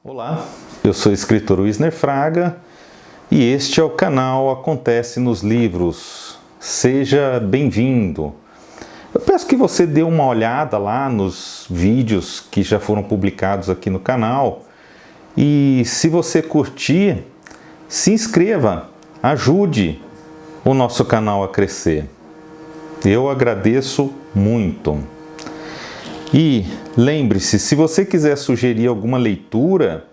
Olá, eu sou o escritor Wisner Fraga e este é o canal Acontece nos Livros. Seja bem-vindo. Eu peço que você dê uma olhada lá nos vídeos que já foram publicados aqui no canal e, se você curtir, se inscreva, ajude o nosso canal a crescer. Eu agradeço muito. E lembre-se, se você quiser sugerir alguma leitura,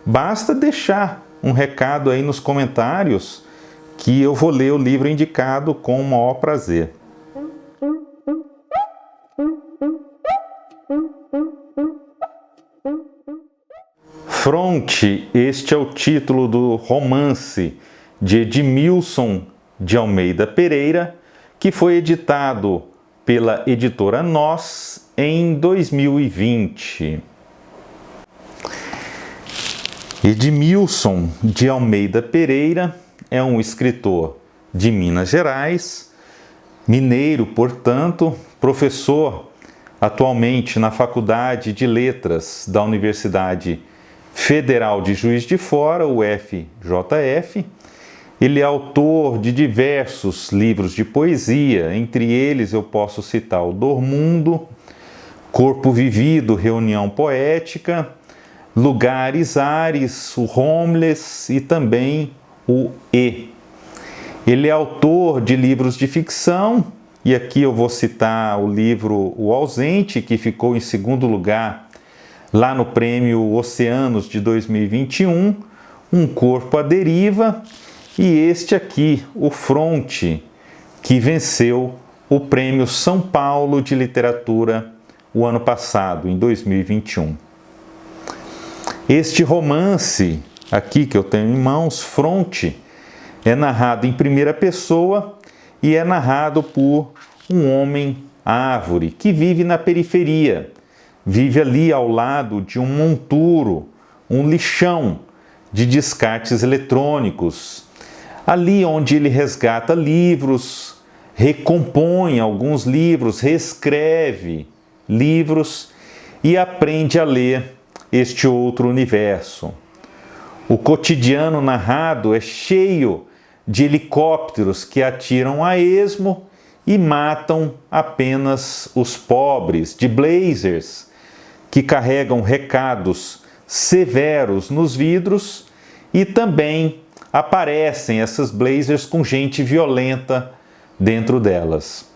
basta deixar um recado aí nos comentários que eu vou ler o livro indicado com o maior prazer. Fronte, este é o título do romance de Edmilson de Almeida Pereira, que foi editado pela editora Nós em 2020. Edmilson de Almeida Pereira é um escritor de Minas Gerais, mineiro, portanto, professor atualmente na Faculdade de Letras da Universidade Federal de Juiz de Fora, UFJF. Ele é autor de diversos livros de poesia, entre eles eu posso citar o Dormundo, Corpo Vivido, Reunião Poética, Lugares Ares, o Homeless e também o E. Ele é autor de livros de ficção, e aqui eu vou citar o livro O Ausente, que ficou em segundo lugar lá no Prêmio Oceanos de 2021, Um Corpo à Deriva, e este aqui, O Fronte, que venceu o Prêmio São Paulo de Literatura o ano passado, em 2021. Este romance aqui que eu tenho em mãos, Fronte, é narrado em primeira pessoa e é narrado por um homem-árvore que vive na periferia, vive ali ao lado de um monturo, um lixão de descartes eletrônicos, ali onde ele resgata livros, recompõe alguns livros, reescreve livros e aprende a ler este outro universo. O cotidiano narrado é cheio de helicópteros que atiram a esmo e matam apenas os pobres, de blazers que carregam recados severos nos vidros, e também aparecem essas blazers com gente violenta dentro delas.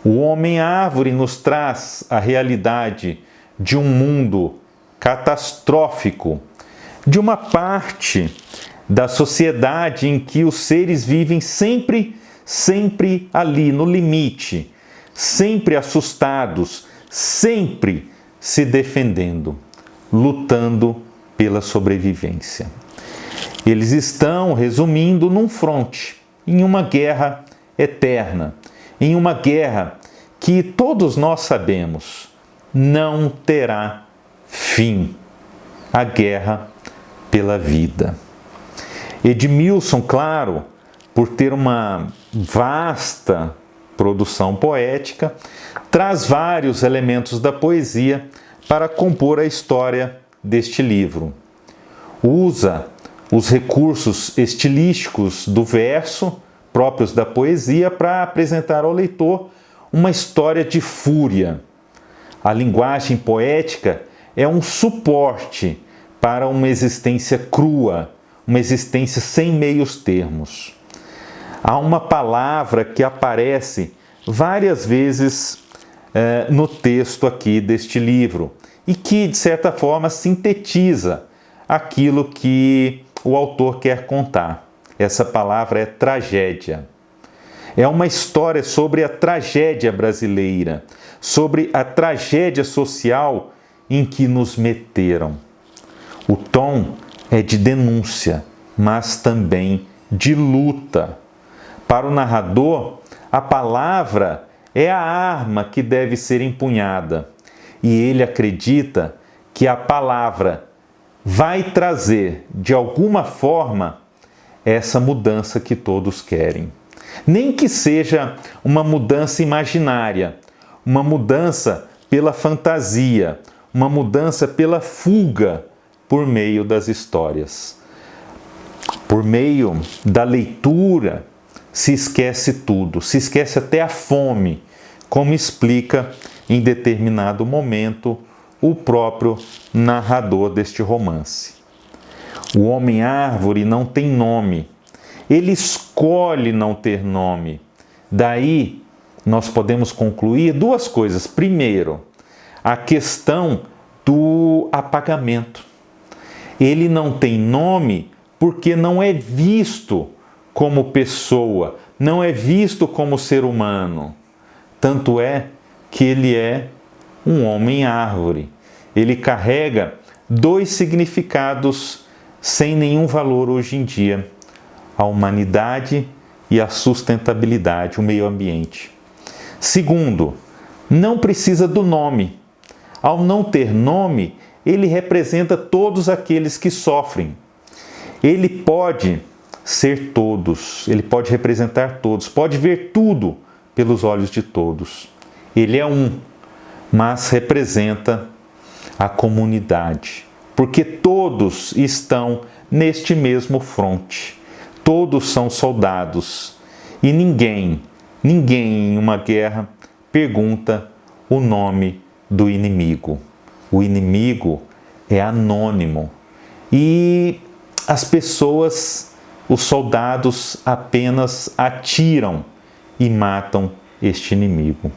O Homem-Árvore nos traz a realidade de um mundo catastrófico, de uma parte da sociedade em que os seres vivem sempre ali no limite, sempre assustados, sempre se defendendo, lutando pela sobrevivência. Eles estão, resumindo, num fronte, em uma guerra eterna, em uma guerra que todos nós sabemos não terá fim, a guerra pela vida. Edmilson, claro, por ter uma vasta produção poética, traz vários elementos da poesia para compor a história deste livro. Usa os recursos estilísticos do verso, próprios da poesia, para apresentar ao leitor uma história de fúria. A linguagem poética é um suporte para uma existência crua, uma existência sem meios termos. Há uma palavra que aparece várias vezes no texto aqui deste livro e que, de certa forma, sintetiza aquilo que o autor quer contar. Essa palavra é tragédia. É uma história sobre a tragédia brasileira, sobre a tragédia social em que nos meteram. O tom é de denúncia, mas também de luta. Para o narrador, a palavra é a arma que deve ser empunhada, e ele acredita que a palavra vai trazer, de alguma forma, essa mudança que todos querem. Nem que seja uma mudança imaginária, uma mudança pela fantasia, uma mudança pela fuga por meio das histórias. Por meio da leitura, se esquece tudo, se esquece até a fome, como explica em determinado momento o próprio narrador deste romance. O homem-árvore não tem nome, ele escolhe não ter nome. Daí, nós podemos concluir duas coisas. Primeiro, a questão do apagamento. Ele não tem nome porque não é visto como pessoa, não é visto como ser humano. Tanto é que ele é um homem-árvore. Ele carrega dois significados sem nenhum valor hoje em dia: a humanidade e a sustentabilidade, o meio ambiente. Segundo, não precisa do nome. Ao não ter nome, ele representa todos aqueles que sofrem. Ele pode ser todos, ele pode representar todos, pode ver tudo pelos olhos de todos. Ele é um, mas representa a comunidade, porque todos estão neste mesmo fronte. Todos são soldados e ninguém em uma guerra pergunta o nome do inimigo. O inimigo é anônimo e as pessoas, os soldados, apenas atiram e matam este inimigo.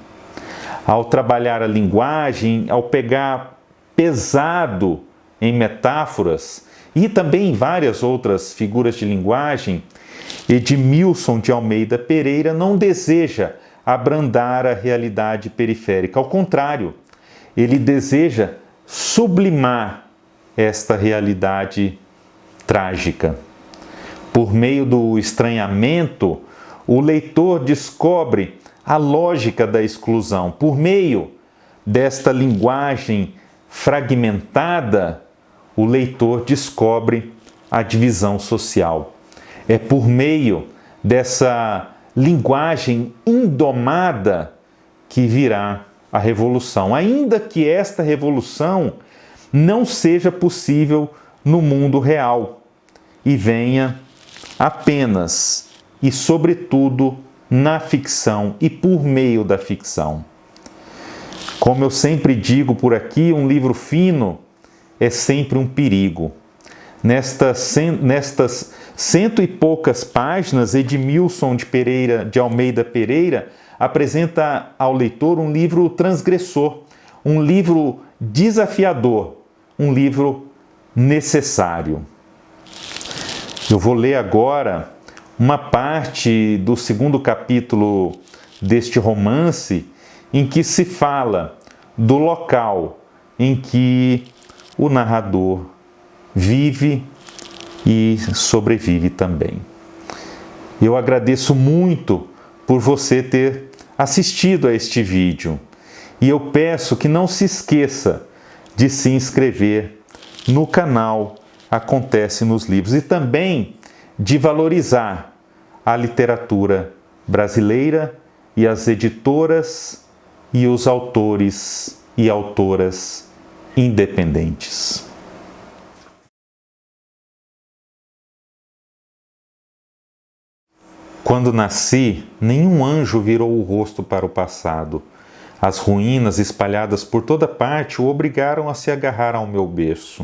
Ao trabalhar a linguagem, ao pegar pesado em metáforas e também em várias outras figuras de linguagem, Edmilson de Almeida Pereira não deseja abrandar a realidade periférica. Ao contrário, ele deseja sublimar esta realidade trágica. Por meio do estranhamento, o leitor descobre a lógica da exclusão. Por meio desta linguagem fragmentada, o leitor descobre a divisão social. É por meio dessa linguagem indomada que virá a revolução, ainda que esta revolução não seja possível no mundo real e venha apenas e sobretudo na ficção e por meio da ficção. Como eu sempre digo por aqui, um livro fino é sempre um perigo. Nestas 100 e poucas páginas, Edmilson de Almeida Pereira apresenta ao leitor um livro transgressor, um livro desafiador, um livro necessário. Eu vou ler agora uma parte do segundo capítulo deste romance em que se fala do local em que o narrador vive e sobrevive também. Eu agradeço muito por você ter assistido a este vídeo e eu peço que não se esqueça de se inscrever no canal Acontece nos Livros e também de valorizar a literatura brasileira e as editoras e os autores e autoras independentes. Quando nasci, nenhum anjo virou o rosto para o passado. As ruínas espalhadas por toda parte o obrigaram a se agarrar ao meu berço.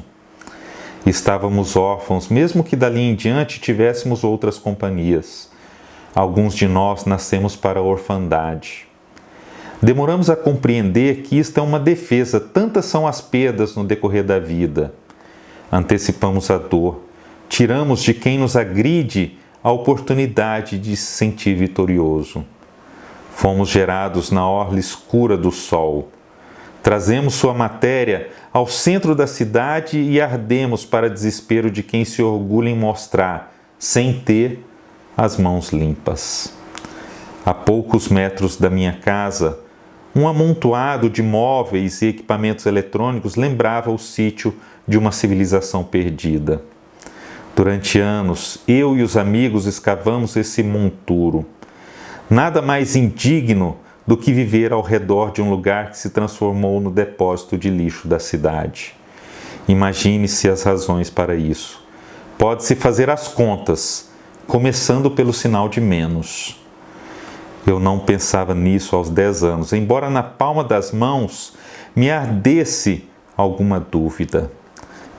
Estávamos órfãos, mesmo que dali em diante tivéssemos outras companhias. Alguns de nós nascemos para a orfandade. Demoramos a compreender que isto é uma defesa, tantas são as perdas no decorrer da vida. Antecipamos a dor, tiramos de quem nos agride a oportunidade de se sentir vitorioso. Fomos gerados na orla escura do sol. Trazemos sua matéria ao centro da cidade e ardemos para desespero de quem se orgulha em mostrar, sem ter, as mãos limpas. A poucos metros da minha casa, um amontoado de móveis e equipamentos eletrônicos lembrava o sítio de uma civilização perdida. Durante anos, eu e os amigos escavamos esse monturo. Nada mais indigno do que viver ao redor de um lugar que se transformou no depósito de lixo da cidade. Imagine-se as razões para isso. Pode-se fazer as contas, começando pelo sinal de menos. Eu não pensava nisso aos 10 anos, embora na palma das mãos me ardesse alguma dúvida.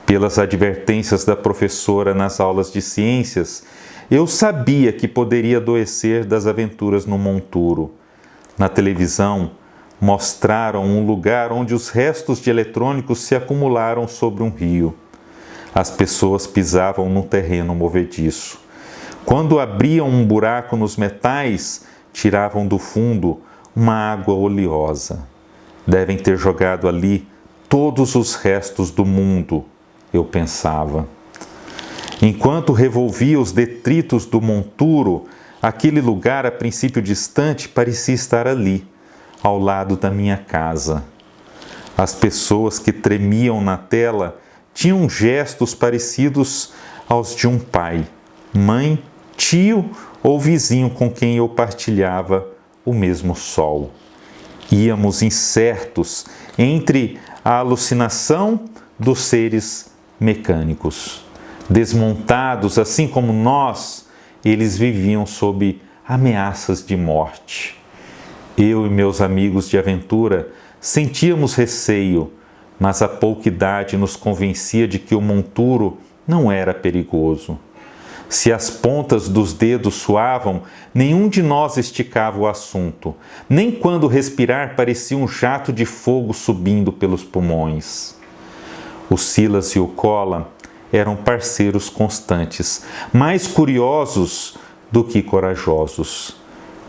Pelas advertências da professora nas aulas de ciências, eu sabia que poderia adoecer das aventuras no monturo. Na televisão, mostraram um lugar onde os restos de eletrônicos se acumularam sobre um rio. As pessoas pisavam no terreno movediço. Quando abriam um buraco nos metais, tiravam do fundo uma água oleosa. Devem ter jogado ali todos os restos do mundo, eu pensava. Enquanto revolvia os detritos do monturo, aquele lugar, a princípio distante, parecia estar ali, ao lado da minha casa. As pessoas que tremiam na tela tinham gestos parecidos aos de um pai, mãe, tio ou vizinho com quem eu partilhava o mesmo sol. Íamos incertos entre a alucinação dos seres mecânicos. Desmontados, assim como nós, eles viviam sob ameaças de morte. Eu e meus amigos de aventura sentíamos receio, mas a pouca idade nos convencia de que o monturo não era perigoso. Se as pontas dos dedos suavam, nenhum de nós esticava o assunto, nem quando respirar parecia um jato de fogo subindo pelos pulmões. O Silas e o Cola eram parceiros constantes, mais curiosos do que corajosos.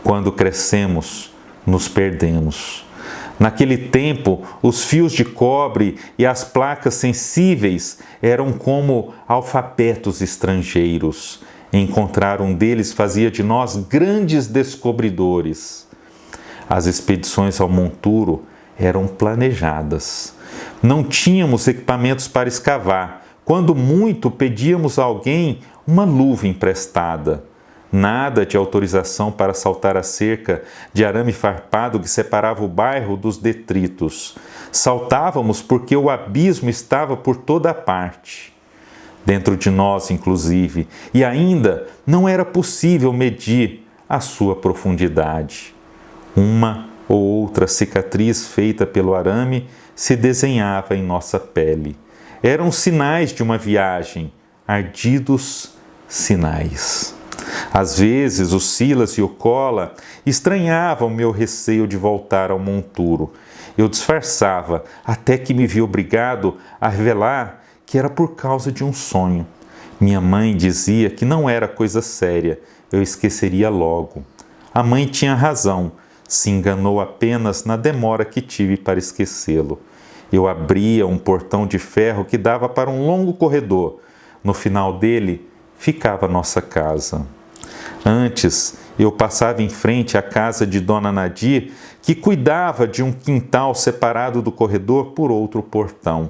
Quando crescemos, nos perdemos. Naquele tempo, os fios de cobre e as placas sensíveis eram como alfabetos estrangeiros. Encontrar um deles fazia de nós grandes descobridores. As expedições ao monturo eram planejadas. Não tínhamos equipamentos para escavar. Quando muito, pedíamos a alguém uma luva emprestada. Nada de autorização para saltar a cerca de arame farpado que separava o bairro dos detritos. Saltávamos porque o abismo estava por toda a parte. Dentro de nós, inclusive, e ainda não era possível medir a sua profundidade. Uma ou outra cicatriz feita pelo arame se desenhava em nossa pele. Eram sinais de uma viagem, ardidos sinais. Às vezes, o Silas e o Cola estranhavam meu receio de voltar ao monturo. Eu disfarçava, até que me vi obrigado a revelar que era por causa de um sonho. Minha mãe dizia que não era coisa séria, eu esqueceria logo. A mãe tinha razão, se enganou apenas na demora que tive para esquecê-lo. Eu abria um portão de ferro que dava para um longo corredor. No final dele, ficava nossa casa. Antes, eu passava em frente à casa de Dona Nadir, que cuidava de um quintal separado do corredor por outro portão.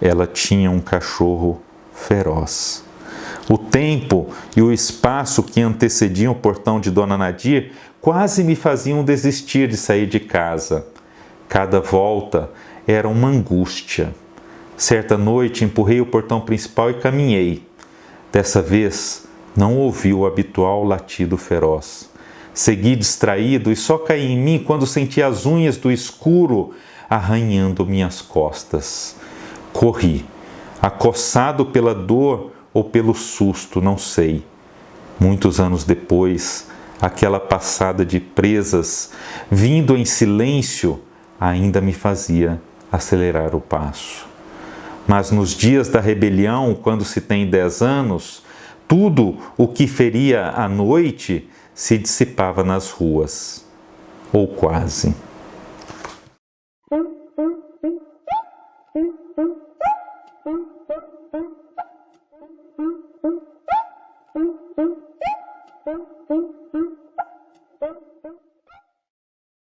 Ela tinha um cachorro feroz. O tempo e o espaço que antecediam o portão de Dona Nadir quase me faziam desistir de sair de casa. Cada volta era uma angústia. Certa noite, empurrei o portão principal e caminhei. Dessa vez, não ouvi o habitual latido feroz. Segui distraído e só caí em mim quando senti as unhas do escuro arranhando minhas costas. Corri, acossado pela dor ou pelo susto, não sei. Muitos anos depois, aquela passada de presas, vindo em silêncio, ainda me fazia acelerar o passo. Mas nos dias da rebelião, quando se tem 10 anos, tudo o que feria à noite se dissipava nas ruas. Ou quase.